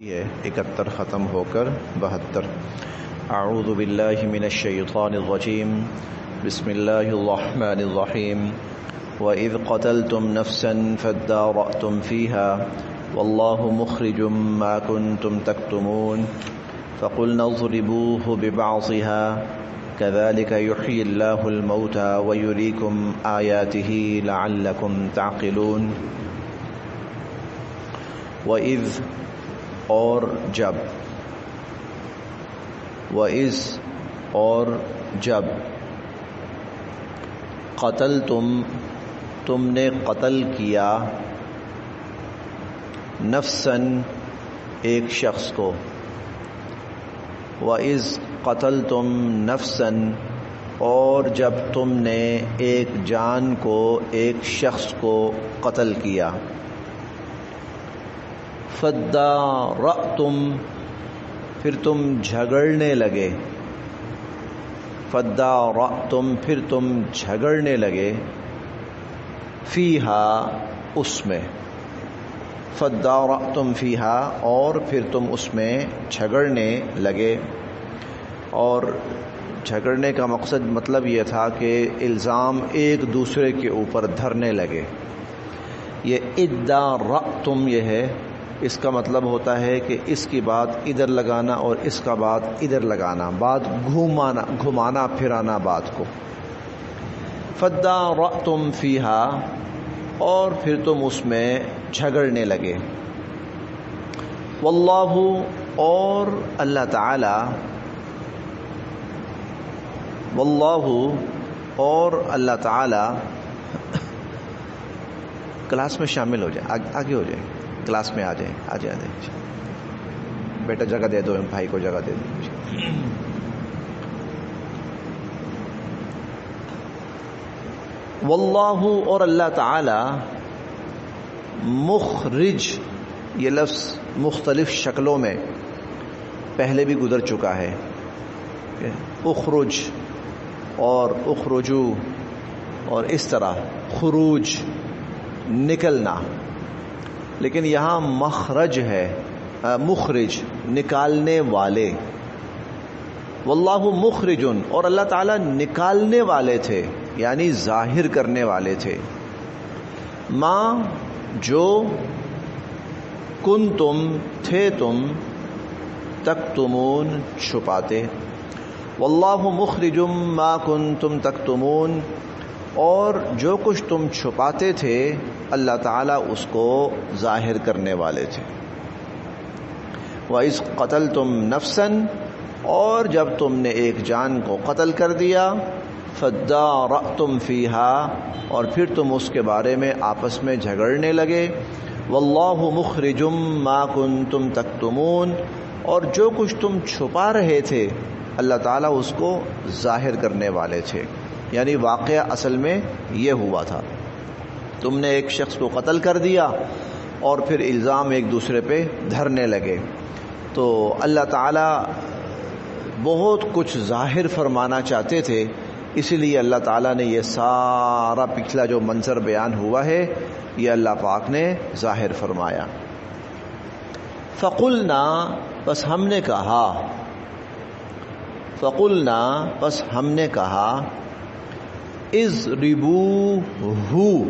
یہ 71 ختم ہو کر 72۔ اعوذ باللہ من الشیطان الرجیم، بسم اللہ الرحمن الرحیم۔ وَإِذْ قَتَلْتُمْ نَفْسًا فَادَّارَأْتُمْ فِيهَا وَاللَّهُ مُخْرِجٌ مَا كُنْتُمْ تَكْتُمُونَ فَقُلْنَا اضْرِبُوهُ بِبَعْضِهَا كَذَلِكَ يُحْيِي اللَّهُ الْمَوْتَى وَيُرِيكُمْ آيَاتِهِ لَعَلَّكُمْ تَعْقِلُونَ۔ وَإِذْ اور جب، وَإِذْ اور جب، قتلتم تم نے قتل کیا، نفساً ایک شخص کو، وَإِذْ قتلتم نفساً اور جب تم نے ایک جان کو، ایک شخص کو قتل کیا، فَادَّارَأْتُمْ پھر تم جھگڑنے لگے، فَادَّارَأْتُمْ پھر تم جھگڑنے لگے، فِيهَا اس میں، فَادَّارَأْتُمْ فِيهَا اور پھر تم اس میں جھگڑنے لگے۔ اور جھگڑنے کا مطلب یہ تھا کہ الزام ایک دوسرے کے اوپر دھرنے لگے۔ یہ ادارأتم یہ ہے، اس کا مطلب ہوتا ہے کہ اس کی بات ادھر لگانا اور اس کا بات ادھر لگانا، بات گھمانا پھرانا بات کو۔ فَادَّارَأْتُمْ فِيهَا اور پھر تم اس میں جھگڑنے لگے۔ وَاللَّهُ اور اللہ تعالی، وَاللَّهُ اور اللہ تعالی، کلاس میں شامل ہو جائیں، آگے ہو جائیں، کلاس میں آ جائیں، بیٹا جگہ دے دو، بھائی کو جگہ دے دو۔ واللہ اور اللہ تعالی، مخرج یہ لفظ مختلف شکلوں میں پہلے بھی گزر چکا ہے، اخرج اور اخرجو اور اس طرح خروج نکلنا، لیکن یہاں مخرج ہے، مخرج نکالنے والے۔ واللہ مخرج اور اللہ تعالیٰ نکالنے والے تھے، یعنی ظاہر کرنے والے تھے، ما جو کنتم تھے تم، تکتمون چھپاتے۔ واللہ مخرج ما کنتم تکتمون اور جو کچھ تم چھپاتے تھے اللہ تعالیٰ اس کو ظاہر کرنے والے تھے۔ وَإِذْ قَتَلْتُمْ نَفْسًا اور جب تم نے ایک جان کو قتل کر دیا، فَادَّارَأْتُمْ فِيهَا اور پھر تم اس کے بارے میں آپس میں جھگڑنے لگے۔ وَاللَّهُ مُخْرِجٌ مَا كُنْتُمْ تَكْتُمُونَ اور جو کچھ تم چھپا رہے تھے اللہ تعالیٰ اس کو ظاہر کرنے والے تھے۔ یعنی واقعہ اصل میں یہ ہوا تھا، تم نے ایک شخص کو قتل کر دیا اور پھر الزام ایک دوسرے پہ دھرنے لگے، تو اللہ تعالیٰ بہت کچھ ظاہر فرمانا چاہتے تھے، اسی لیے اللہ تعالیٰ نے یہ سارا پچھلا جو منظر بیان ہوا ہے یہ اللہ پاک نے ظاہر فرمایا۔ فَقُلْنَا بس ہم نے کہا، فَقُلْنَا بس ہم نے کہا، اضربوہ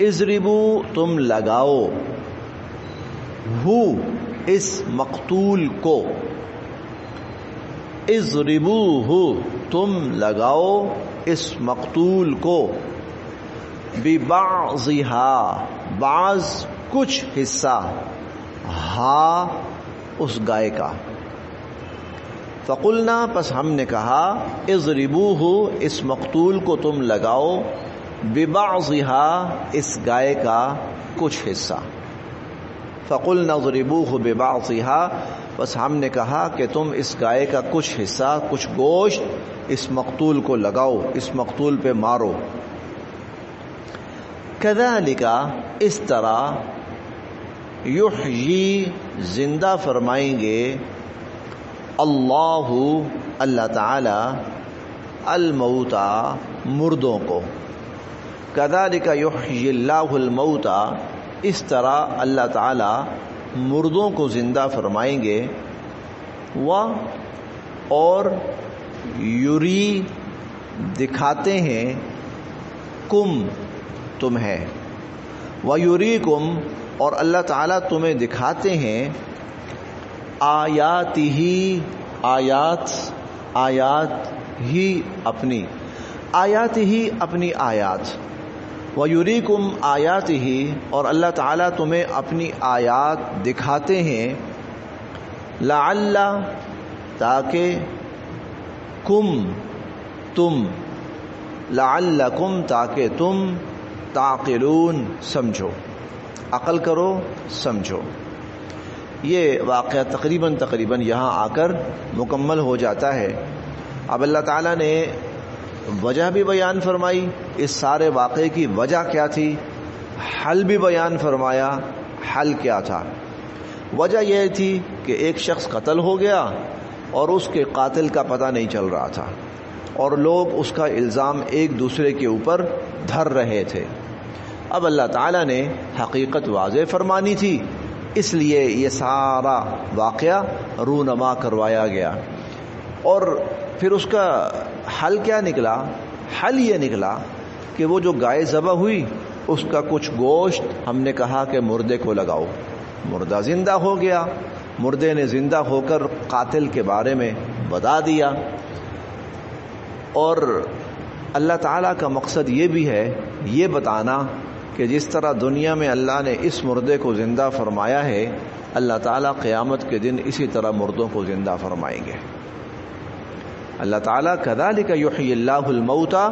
اضربو تم لگاؤ، ہو اس مقتول کو، اضربوہ تم لگاؤ اس مقتول کو، ببعضھا بعض کچھ حصہ، ہا اس گائے کا۔ فقلنا پس ہم نے کہا، اضربوہ اس مقتول کو تم لگاؤ، ببعضھا اس گائے کا کچھ حصہ۔ فقلنا اضربوہ ببعضھا پس ہم نے کہا کہ تم اس گائے کا کچھ حصہ، کچھ گوشت اس مقتول کو لگاؤ، اس مقتول پہ مارو۔ کذالک اس طرح، یحیی زندہ فرمائیں گے، اللہ اللہ تعالی، الموتى مردوں کو، کذالک یحیی اللہ الموتى اس طرح اللہ تعالی مردوں کو زندہ فرمائیں گے، اور یری دکھاتے ہیں، کم تمہیں، ویریکم اور اللہ تعالیٰ تمہیں دکھاتے ہیں، آیات ہی اپنی آیات، ویریکم آیات ہی اور اللہ تعالیٰ تمہیں اپنی آیات دکھاتے ہیں، لعل تاکہ لعلکم تاکہ تم تعقلون سمجھو، عقل کرو، سمجھو۔ یہ واقعہ تقریباً یہاں آ کر مکمل ہو جاتا ہے۔ اب اللہ تعالیٰ نے وجہ بھی بیان فرمائی، اس سارے واقعے کی وجہ کیا تھی، حل بھی بیان فرمایا، حل کیا تھا۔ وجہ یہ تھی کہ ایک شخص قتل ہو گیا اور اس کے قاتل کا پتہ نہیں چل رہا تھا، اور لوگ اس کا الزام ایک دوسرے کے اوپر دھر رہے تھے۔ اب اللہ تعالیٰ نے حقیقت واضح فرمانی تھی، اس لیے یہ سارا واقعہ رونما کروایا گیا۔ اور پھر اس کا حل کیا نکلا؟ حل یہ نکلا کہ وہ جو گائے ذبح ہوئی اس کا کچھ گوشت ہم نے کہا کہ مردے کو لگاؤ، مردہ زندہ ہو گیا، مردے نے زندہ ہو کر قاتل کے بارے میں بتا دیا۔ اور اللہ تعالیٰ کا مقصد یہ بھی ہے، یہ بتانا کہ جس طرح دنیا میں اللہ نے اس مردے کو زندہ فرمایا ہے، اللہ تعالیٰ قیامت کے دن اسی طرح مردوں کو زندہ فرمائیں گے۔ اللہ تعالیٰ کذالک یحیی اللہ الموتى،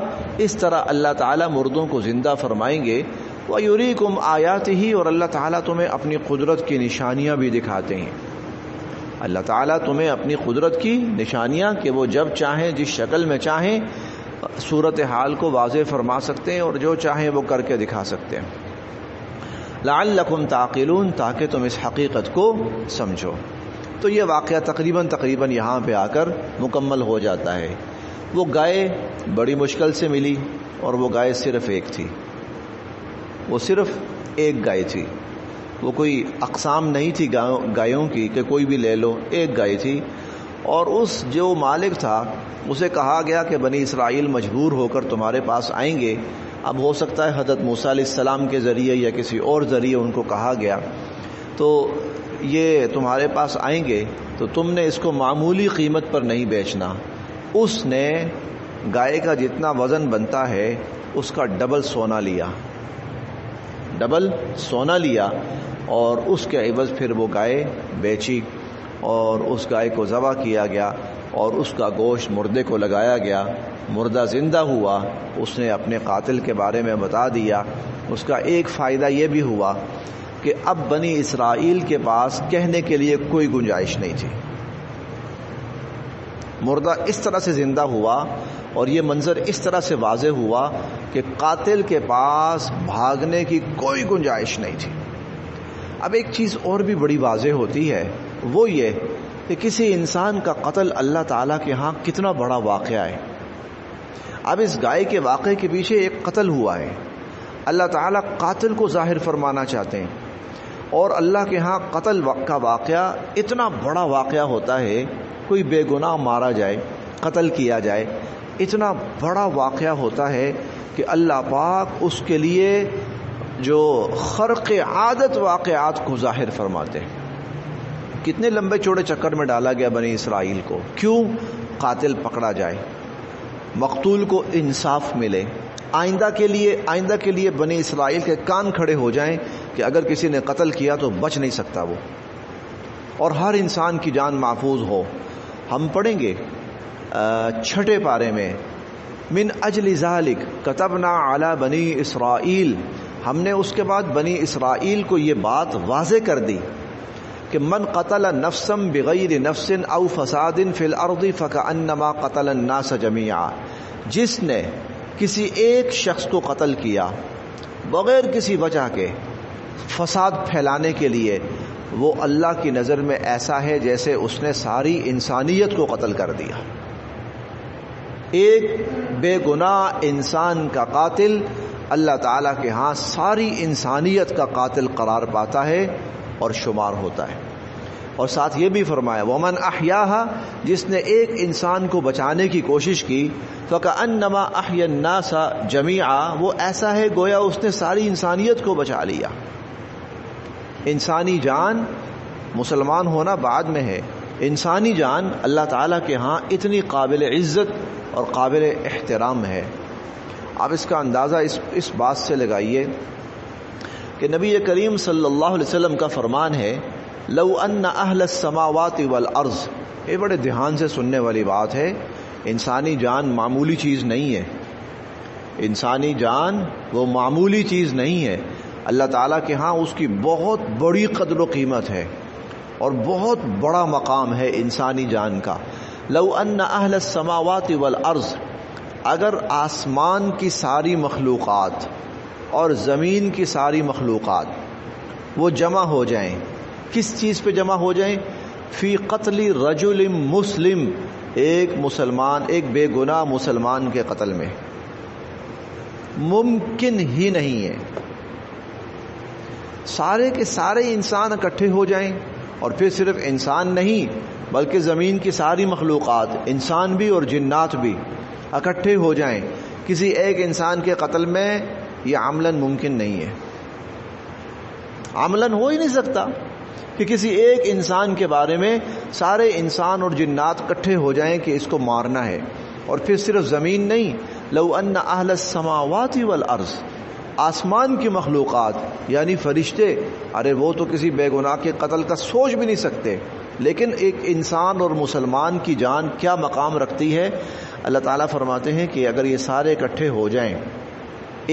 اس طرح اللہ تعالیٰ مردوں کو زندہ فرمائیں گے، ویریکم آیاتہ اور اللہ تعالیٰ تمہیں اپنی قدرت کی نشانیاں بھی دکھاتے ہیں۔ اللہ تعالیٰ تمہیں اپنی قدرت کی نشانیاں کہ وہ جب چاہیں جس شکل میں چاہیں صورتحال کو واضح فرما سکتے ہیں اور جو چاہیں وہ کر کے دکھا سکتے ہیں۔ لعلکم تعقلون تاکہ تم اس حقیقت کو سمجھو۔ تو یہ واقعہ تقریباً یہاں پہ آ کر مکمل ہو جاتا ہے۔ وہ گائے بڑی مشکل سے ملی اور وہ گائے صرف ایک تھی، وہ صرف ایک گائے تھی، وہ کوئی اقسام نہیں تھی گایوں کی کہ کوئی بھی لے لو، ایک گائے تھی۔ اور اس جو مالک تھا اسے کہا گیا کہ بنی اسرائیل مجبور ہو کر تمہارے پاس آئیں گے۔ اب ہو سکتا ہے حضرت موسیٰ علیہ السلام کے ذریعے یا کسی اور ذریعے ان کو کہا گیا، تو یہ تمہارے پاس آئیں گے تو تم نے اس کو معمولی قیمت پر نہیں بیچنا۔ اس نے گائے کا جتنا وزن بنتا ہے اس کا ڈبل سونا لیا اور اس کے عوض پھر وہ گائے بیچی، اور اس گائے کو ذبح کیا گیا اور اس کا گوشت مردے کو لگایا گیا، مردہ زندہ ہوا، اس نے اپنے قاتل کے بارے میں بتا دیا۔ اس کا ایک فائدہ یہ بھی ہوا کہ اب بنی اسرائیل کے پاس کہنے کے لیے کوئی گنجائش نہیں تھی۔ مردہ اس طرح سے زندہ ہوا اور یہ منظر اس طرح سے واضح ہوا کہ قاتل کے پاس بھاگنے کی کوئی گنجائش نہیں تھی۔ اب ایک چیز اور بھی بڑی واضح ہوتی ہے، وہ یہ کہ کسی انسان کا قتل اللہ تعالیٰ کے ہاں کتنا بڑا واقعہ ہے۔ اب اس گائے کے واقعے کے پیچھے ایک قتل ہوا ہے، اللہ تعالیٰ قاتل کو ظاہر فرمانا چاہتے ہیں، اور اللہ کے ہاں قتل کا واقعہ اتنا بڑا واقعہ ہوتا ہے، کوئی بے گناہ مارا جائے، قتل کیا جائے، اتنا بڑا واقعہ ہوتا ہے کہ اللہ پاک اس کے لیے جو خرق عادت واقعات کو ظاہر فرماتے ہیں۔ کتنے لمبے چوڑے چکر میں ڈالا گیا بنی اسرائیل کو، کیوں؟ قاتل پکڑا جائے، مقتول کو انصاف ملے، آئندہ کے لیے بنی اسرائیل کے کان کھڑے ہو جائیں کہ اگر کسی نے قتل کیا تو بچ نہیں سکتا وہ، اور ہر انسان کی جان محفوظ ہو۔ ہم پڑھیں گے 6 پارے میں، من اجل ذالک کتبنا علی بنی اسرائیل، ہم نے اس کے بعد بنی اسرائیل کو یہ بات واضح کر دی کہ من قتل نفسا بغیر نفس او فساد فی الارض فکأنما قتل الناس جميعا، جس نے کسی ایک شخص کو قتل کیا بغیر کسی وجہ کے فساد پھیلانے کے لیے، وہ اللہ کی نظر میں ایسا ہے جیسے اس نے ساری انسانیت کو قتل کر دیا۔ ایک بے گناہ انسان کا قاتل اللہ تعالیٰ کے ہاں ساری انسانیت کا قاتل قرار پاتا ہے، اور شمار ہوتا ہے. اور ساتھ یہ بھی فرمایا ومن احیاہا، جس نے ایک انسان کو بچانے کی کوشش کی، فکأنما احیا الناس جمیعا، وہ ایسا ہے گویا اس نے ساری انسانیت کو بچا لیا. انسانی جان، مسلمان ہونا بعد میں ہے، انسانی جان اللہ تعالیٰ کے ہاں اتنی قابل عزت اور قابل احترام ہے. آپ اس کا اندازہ اس بات سے لگائیے کہ نبی کریم صلی اللہ علیہ وسلم کا فرمان ہے لو ان اہل السماوات والارض، یہ بڑے دھیان سے سننے والی بات ہے. انسانی جان معمولی چیز نہیں ہے، انسانی جان وہ معمولی چیز نہیں ہے. اللہ تعالیٰ کے ہاں اس کی بہت بڑی قدر و قیمت ہے اور بہت بڑا مقام ہے انسانی جان کا. لو ان اہل السماوات والارض، اگر آسمان کی ساری مخلوقات اور زمین کی ساری مخلوقات وہ جمع ہو جائیں، کس چیز پہ جمع ہو جائیں؟ فی قتل رجل مسلم، ایک مسلمان، ایک بے گناہ مسلمان کے قتل میں، ممکن ہی نہیں ہے. سارے کے سارے انسان اکٹھے ہو جائیں، اور پھر صرف انسان نہیں بلکہ زمین کی ساری مخلوقات، انسان بھی اور جنات بھی اکٹھے ہو جائیں کسی ایک انسان کے قتل میں، یہ عملاً ممکن نہیں ہے. عملاً ہو ہی نہیں سکتا کہ کسی ایک انسان کے بارے میں سارے انسان اور جنات اکٹھے ہو جائیں کہ اس کو مارنا ہے. اور پھر صرف زمین نہیں، لو ان اہل السماوات والارض، آسمان کی مخلوقات یعنی فرشتے، ارے وہ تو کسی بے گناہ کے قتل کا سوچ بھی نہیں سکتے، لیکن ایک انسان اور مسلمان کی جان کیا مقام رکھتی ہے. اللہ تعالیٰ فرماتے ہیں کہ اگر یہ سارے اکٹھے ہو جائیں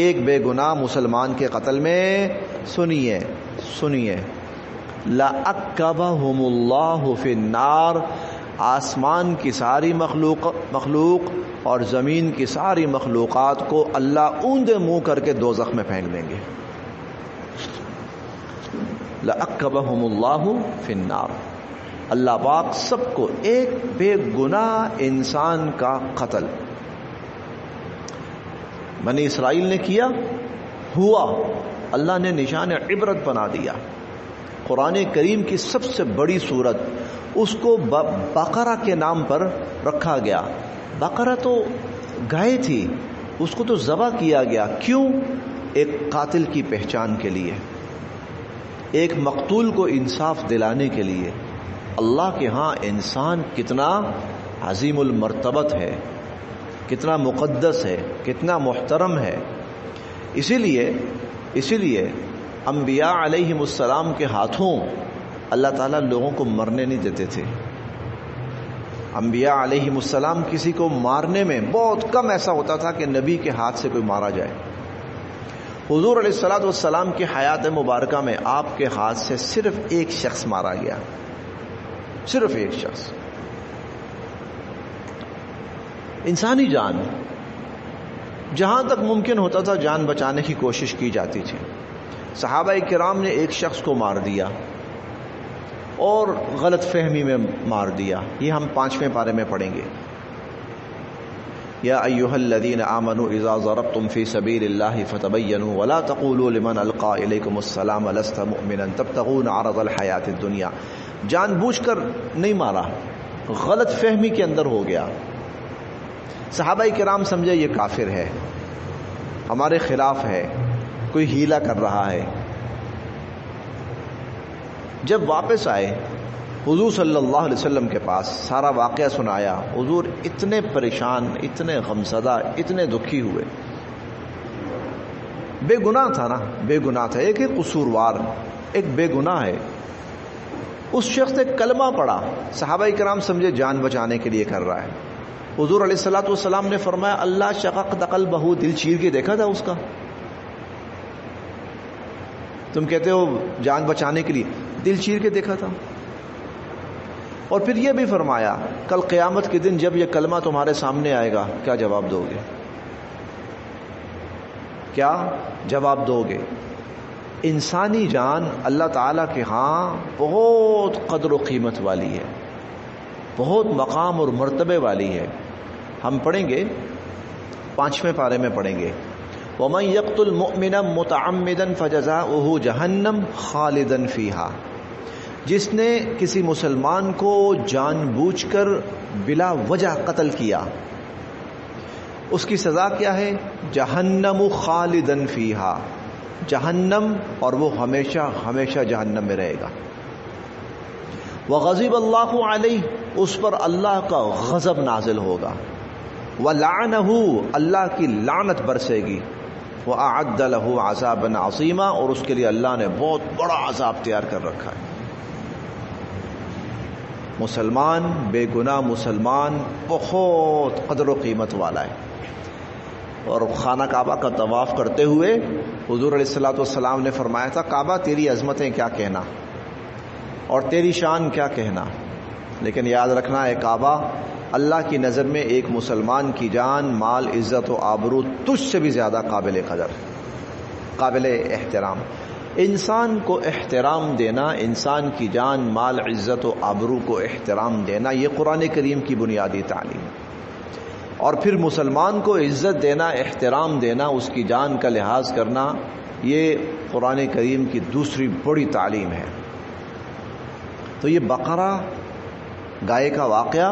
ایک بے گناہ مسلمان کے قتل میں، سنیے لَأَكَّبَهُمُ اللَّهُ فِي النَّارِ، آسمان کی ساری مخلوق اور زمین کی ساری مخلوقات کو اللہ اوندے منہ کر کے دوزخ میں پھینک دیں گے. لَأَكَّبَهُمُ اللَّهُ فِي النَّارِ، اللہ پاک سب کو، ایک بے گناہ انسان کا قتل بنی اسرائیل نے کیا، ہوا، اللہ نے نشان عبرت بنا دیا. قرآن کریم کی سب سے بڑی سورت، اس کو بقرہ کے نام پر رکھا گیا. بقرہ تو گائے تھی، اس کو تو ذبح کیا گیا. کیوں؟ ایک قاتل کی پہچان کے لیے، ایک مقتول کو انصاف دلانے کے لیے. اللہ کے ہاں انسان کتنا عظیم المرتبت ہے، کتنا مقدس ہے، کتنا محترم ہے. اسی لیے انبیاء علیہم السلام کے ہاتھوں اللہ تعالیٰ لوگوں کو مرنے نہیں دیتے تھے. انبیاء علیہم السلام کسی کو مارنے میں بہت کم ایسا ہوتا تھا کہ نبی کے ہاتھ سے کوئی مارا جائے. حضور علیہ الصلوۃ والسلام کی حیات مبارکہ میں آپ کے ہاتھ سے صرف ایک شخص مارا گیا، صرف ایک شخص. انسانی جان جہاں تک ممکن ہوتا تھا جان بچانے کی کوشش کی جاتی تھی. صحابہ کرام نے ایک شخص کو مار دیا اور غلط فہمی میں مار دیا. یہ ہم 5ویں پارے میں پڑھیں گے. یا ایھا الذین آمنوا اذا ضربتم فی سبیل اللہ فتبینوا ولا تقولوا لمن القى الیکم السلام لست مؤمنا تبتغون عرض الحیاۃ الدنیا. جان بوجھ کر نہیں مارا، غلط فہمی کے اندر ہو گیا. صحابہ کرام سمجھے یہ کافر ہے، ہمارے خلاف ہے، کوئی ہیلا کر رہا ہے. جب واپس آئے حضور صلی اللہ علیہ وسلم کے پاس، سارا واقعہ سنایا. حضور اتنے پریشان، اتنے غمزدہ، اتنے دکھی ہوئے. بے گناہ تھا نا، بے گناہ تھا، ایک قصوروار، ایک بے گناہ ہے. اس شخص نے کلمہ پڑھا، صحابہ کرام سمجھے جان بچانے کے لیے کر رہا ہے. حضور علیہ الصلوۃ والسلام نے فرمایا اللہ شققت قلبہ، دل چیر کے دیکھا تھا اس کا؟ تم کہتے ہو جان بچانے کے لیے، دل چیر کے دیکھا تھا. اور پھر یہ بھی فرمایا کل قیامت کے دن جب یہ کلمہ تمہارے سامنے آئے گا کیا جواب دو گے؟ کیا جواب دو گے؟ انسانی جان اللہ تعالیٰ کے ہاں بہت قدر و قیمت والی ہے، بہت مقام اور مرتبے والی ہے. ہم پڑھیں گے 5ویں پارے میں پڑھیں گے وَمَن يَقْتُلْ مُؤْمِنًا مُتَعَمِّدًا فَجَزَاؤُهُ جَهَنَّمُ خَالِدًا فِيهَا. جس نے کسی مسلمان کو جان بوجھ کر بلا وجہ قتل کیا، اس کی سزا کیا ہے؟ جہنم خالدن فیہا، جہنم، اور وہ ہمیشہ ہمیشہ جہنم میں رہے گا۔ وغضب اللہ علیہ، اس پر اللہ کا غضب نازل ہوگا۔ ولعنہ، اللہ کی لعنت برسے گی۔ وأعد له عذابا عظیما، اور اس کے لیے اللہ نے بہت بڑا عذاب تیار کر رکھا ہے۔ مسلمان، بے گناہ مسلمان بہت قدر و قیمت والا ہے، اور خانہ کعبہ کا طواف کرتے ہوئے حضور علیہ الصلوۃ والسلام نے فرمایا تھا، کعبہ تیری عظمتیں کیا کہنا اور تیری شان کیا کہنا، لیکن یاد رکھنا ہے کعبہ اللہ کی نظر میں ایک مسلمان کی جان، مال، عزت و آبرو تجھ سے بھی زیادہ قابل قدر، قابل احترام۔ انسان کو احترام دینا، انسان کی جان، مال، عزت و آبرو کو احترام دینا، یہ قرآن کریم کی بنیادی تعلیم ہے۔ اور پھر مسلمان کو عزت دینا، احترام دینا، اس کی جان کا لحاظ کرنا، یہ قرآن کریم کی دوسری بڑی تعلیم ہے۔ تو یہ بقرہ گائے کا واقعہ،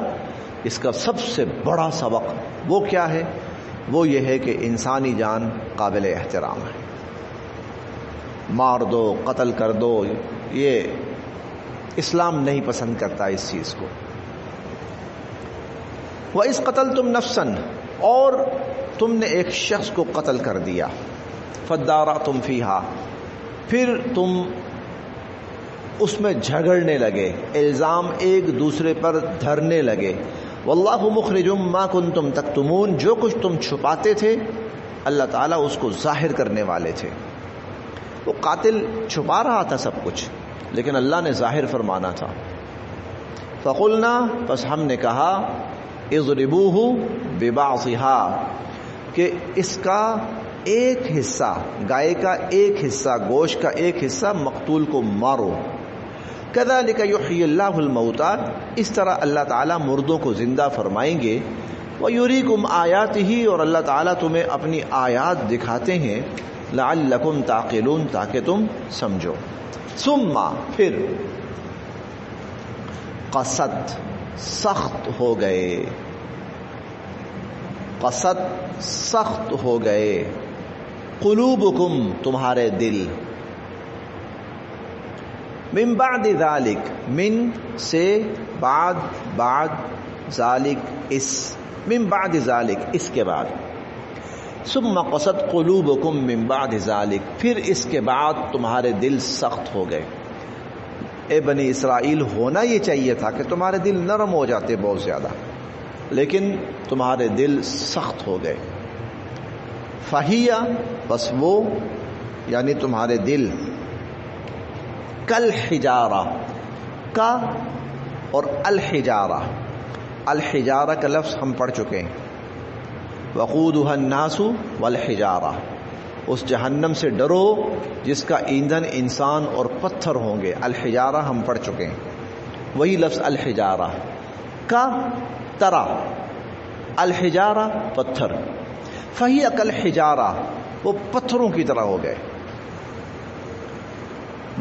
اس کا سب سے بڑا سبق وہ کیا ہے؟ وہ یہ ہے کہ انسانی جان قابل احترام ہے۔ مار دو، قتل کر دو، یہ اسلام نہیں پسند کرتا اس چیز کو۔ وَإِذْ قَتَلْتُمْ نَفْسًا، اور تم نے ایک شخص کو قتل کر دیا، فَادَّارَأْتُمْ فِيهَا، پھر تم اس میں جھگڑنے لگے، الزام ایک دوسرے پر دھرنے لگے۔ واللہ مخرج ما کنتم تکتمون، جو کچھ تم چھپاتے تھے اللہ تعالیٰ اس کو ظاہر کرنے والے تھے۔ وہ قاتل چھپا رہا تھا سب کچھ، لیکن اللہ نے ظاہر فرمانا تھا۔ فقلنا، پس ہم نے کہا، اضربوہ ببعضها، کہ اس کا ایک حصہ، گائے کا ایک حصہ، گوشت کا ایک حصہ مقتول کو مارو۔ کذالک یحیی اللہ الموتیٰ، اس طرح اللہ تعالیٰ مردوں کو زندہ فرمائیں گے۔ ویریکم آیاتہ، اور اللہ تعالیٰ تمہیں اپنی آیات دکھاتے ہیں، لعلکم تعقلون، تاکہ تم سمجھو۔ ثم، پھر، قست، سخت ہو گئے، قست، سخت ہو گئے، قلوبکم، تمہارے دل، من بعد ذالک، من سے بعد، بعد، ذالک اس، من بعد ذالک اس کے بعد، ثم قست قلوبکم من بعد ذالک، پھر اس کے بعد تمہارے دل سخت ہو گئے۔ اے بنی اسرائیل، ہونا یہ چاہیے تھا کہ تمہارے دل نرم ہو جاتے بہت زیادہ، لیکن تمہارے دل سخت ہو گئے۔ فہیا، بس وہ، یعنی تمہارے دل، کل حجارہ، کا اور الحجارہ، الحجارہ کا لفظ ہم پڑھ چکے ہیں۔ وقودها الناس والحجارہ، اس جہنم سے ڈرو جس کا ایندھن انسان اور پتھر ہوں گے، الحجارہ ہم پڑھ چکے ہیں، وہی لفظ الحجارہ۔ کا ترا، الحجارہ پتھر، فہی کالحجارہ، وہ پتھروں کی طرح ہو گئے،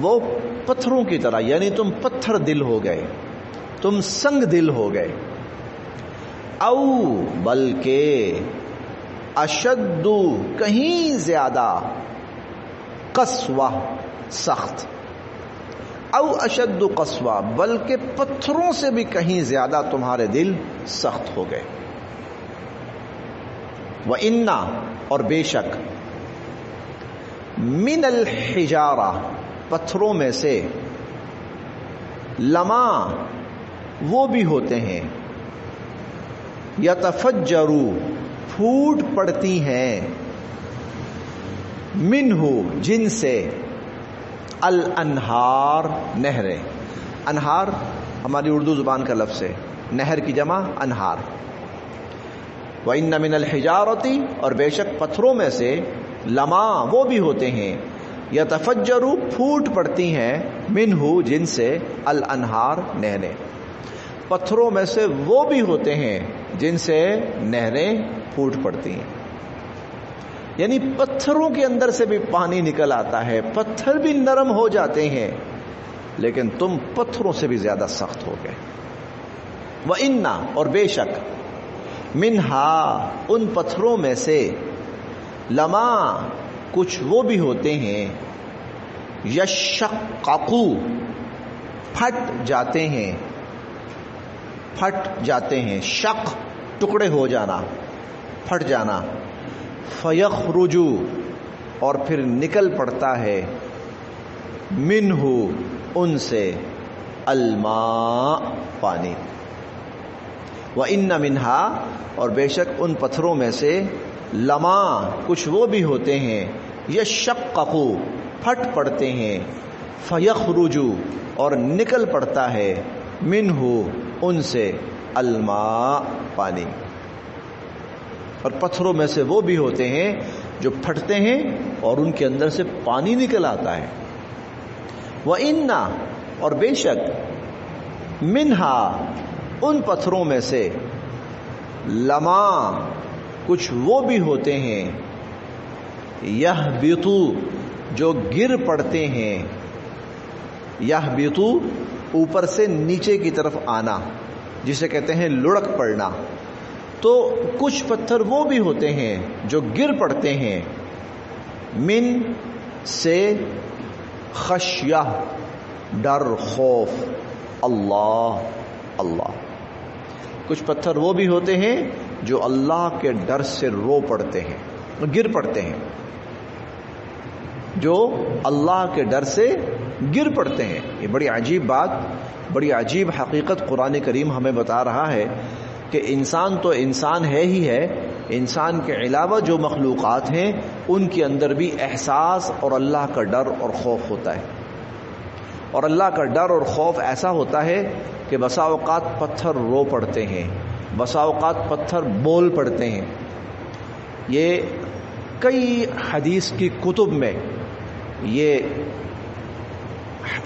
وہ پتھروں کی طرح، یعنی تم پتھر دل ہو گئے، تم سنگ دل ہو گئے۔ او، بلکہ، اشد، کہیں زیادہ، قسوہ، سخت، او اشد قسوہ، بلکہ پتھروں سے بھی کہیں زیادہ تمہارے دل سخت ہو گئے۔ وَإِنَّا، اور بے شک، من الحجارہ، پتھروں میں سے، لما، وہ بھی ہوتے ہیں، یتفجرو، پھوٹ پڑتی ہیں، منہ، جن سے، الانہار، نہریں۔ انہار ہماری اردو زبان کا لفظ ہے، نہر کی جمع انہار۔ وَإِنَّ مِنَ الْحِجَارَةِ، اور بے شک پتھروں میں سے، لما، وہ بھی ہوتے ہیں، یتفجرو، پھوٹ پڑتی ہیں، منہ، جن سے، الانہار، نہریں۔ پتھروں میں سے وہ بھی ہوتے ہیں جن سے نہریں پھوٹ پڑتی ہیں، یعنی پتھروں کے اندر سے بھی پانی نکل آتا ہے، پتھر بھی نرم ہو جاتے ہیں لیکن تم پتھروں سے بھی زیادہ سخت ہو گئے. وَإِنَّا اور بے شک مِنْهَا ان پتھروں میں سے لما کچھ وہ بھی ہوتے ہیں یشققو پھٹ جاتے ہیں شق ٹکڑے ہو جانا پھٹ جانا فیخرج اور پھر نکل پڑتا ہے منہ ان سے الماء پانی. وَإِنَّ مِنْهَا اور بے شک ان پتھروں میں سے لما کچھ وہ بھی ہوتے ہیں یشققو پھٹ پڑتے ہیں فیخرج اور نکل پڑتا ہے منہ ان سے الماء پانی. اور پتھروں میں سے وہ بھی ہوتے ہیں جو پھٹتے ہیں اور ان کے اندر سے پانی نکل آتا ہے. وَإِنَّ اور بے شک مِنْهَا ان پتھروں میں سے لما کچھ وہ بھی ہوتے ہیں یہبطو جو گر پڑتے ہیں. یہبطو اوپر سے نیچے کی طرف آنا جسے کہتے ہیں لڑک پڑنا. تو کچھ پتھر وہ بھی ہوتے ہیں جو گر پڑتے ہیں من سے خشیہ ڈر خوف اللہ. کچھ پتھر وہ بھی ہوتے ہیں جو اللہ کے ڈر سے رو پڑتے ہیں گر پڑتے ہیں جو اللہ کے ڈر سے گر پڑتے ہیں. یہ بڑی عجیب بات بڑی عجیب حقیقت قرآن کریم ہمیں بتا رہا ہے کہ انسان تو انسان ہے ہی ہے, انسان کے علاوہ جو مخلوقات ہیں ان کے اندر بھی احساس اور اللہ کا ڈر اور خوف ہوتا ہے. اور اللہ کا ڈر اور خوف ایسا ہوتا ہے کہ بسا اوقات پتھر رو پڑتے ہیں, بسا اوقات پتھر بول پڑتے ہیں. یہ کئی حدیث کی کتب میں یہ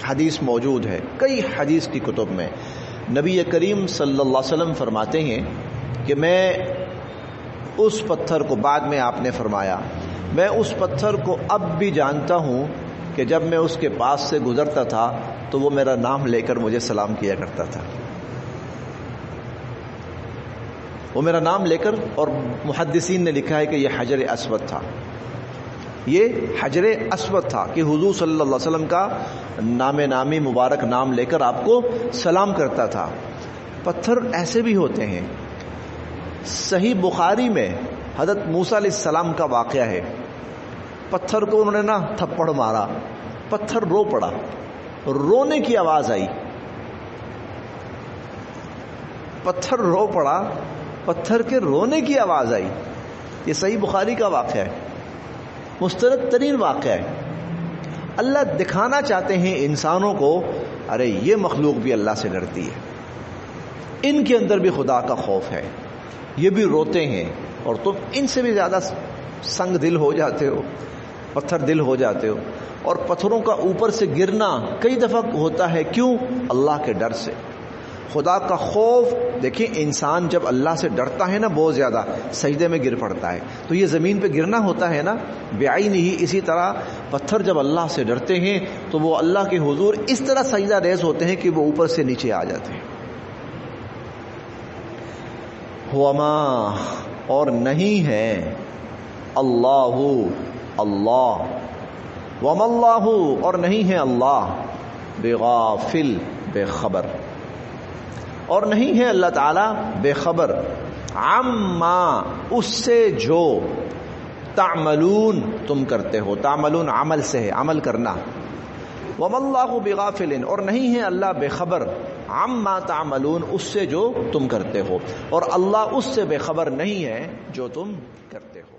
حدیث موجود ہے. کئی حدیث کی کتب میں نبی کریم صلی اللہ علیہ وسلم فرماتے ہیں کہ میں اس پتھر کو, بعد میں آپ نے فرمایا, میں اس پتھر کو اب بھی جانتا ہوں کہ جب میں اس کے پاس سے گزرتا تھا تو وہ میرا نام لے کر مجھے سلام کیا کرتا تھا. وہ میرا نام لے کر, اور محدثین نے لکھا ہے کہ یہ حجر اسود تھا, یہ حجر اسود تھا کہ حضور صلی اللہ علیہ وسلم کا نامی مبارک نام لے کر آپ کو سلام کرتا تھا. پتھر ایسے بھی ہوتے ہیں. صحیح بخاری میں حضرت موسیٰ علیہ السلام کا واقعہ ہے. پتھر کو انہوں نے نا تھپڑ مارا, پتھر رو پڑا, رونے کی آواز آئی, پتھر رو پڑا, پتھر کے رونے کی آواز آئی. یہ صحیح بخاری کا واقعہ ہے, مستند ترین واقعہ ہے. اللہ دکھانا چاہتے ہیں انسانوں کو, ارے یہ مخلوق بھی اللہ سے ڈرتی ہے, ان کے اندر بھی خدا کا خوف ہے, یہ بھی روتے ہیں, اور تم ان سے بھی زیادہ سنگ دل ہو جاتے ہو, پتھر دل ہو جاتے ہو. اور پتھروں کا اوپر سے گرنا کئی دفعہ ہوتا ہے, کیوں؟ اللہ کے ڈر سے, خدا کا خوف. دیکھیں انسان جب اللہ سے ڈرتا ہے نا بہت زیادہ, سجدے میں گر پڑتا ہے. تو یہ زمین پہ گرنا ہوتا ہے نا بعین ہی. اسی طرح پتھر جب اللہ سے ڈرتے ہیں تو وہ اللہ کے حضور اس طرح سجدہ ریز ہوتے ہیں کہ وہ اوپر سے نیچے آ جاتے ہیں. وما اور نہیں ہے اللہ وما اللہ اور نہیں ہے اللہ بغافل بے خبر, اور نہیں ہے اللہ تعالی بے خبر عما اس سے جو تعملون تم کرتے ہو. تعملون عمل سے ہے, عمل کرنا. وما اللہ بغافل اور نہیں ہے اللہ بے خبر عما تعملون اس سے جو تم کرتے ہو, اور اللہ اس سے بے خبر نہیں ہے جو تم کرتے ہو.